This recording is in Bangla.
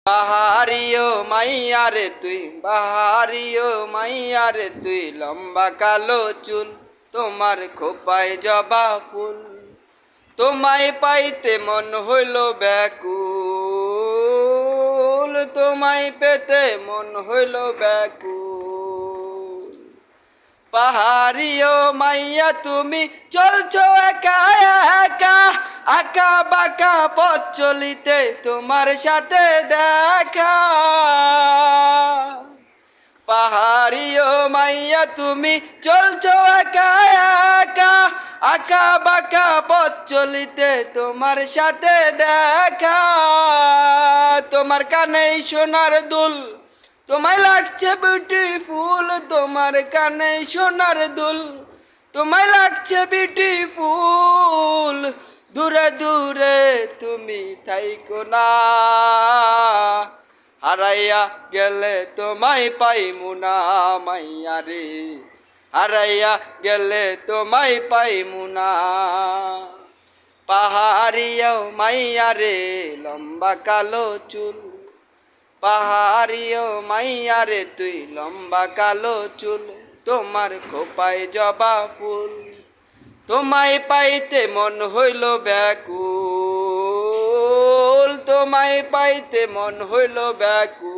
বাহারিও মাইয়া রে তুই, বাহারিও মাইয়া রে তুই, লম্বা কালো চুল, তোমার খোপায় জবা ফুল। তোমায় পাইতে মন হইল ব্যাকুল, তোমায় পেতে মন হইল ব্যাকুল। পাহাড়িও মাইয়া তুমি চলছো একা একা, আঁকা বাঁকা পথ চলিতে তোমার সাথে দেখা। পাহাড়িও মাইয়া তুমি চলছো একা একা, আঁকা বাঁকা পথ চলিতে তোমার সাথে দেখা। তোমার কানে সোনার দুল, তোমায় লাগছে বিউটিফুল, তোমার কানে সোনার দুল, তোমায় লাগছে বিউটিফুল। দূরে দূরে তুমি থাইকো না, হারাইয়া গেলে তোমায় পাইমু না মাইয়া রে, হারাইয়া গেলে তোমায় পাইমু না। পাহাড়িও মাইয়া রে লম্বা কালো চুল, পাহাড়িও মাইয়া রে তুই লম্বা কালো চুল, তোমার খোপায় জবা ফুল। তোমায় পাইতে মন হইল ব্যাকুল, তোমায় পাইতে মন হইল ব্যাকুল।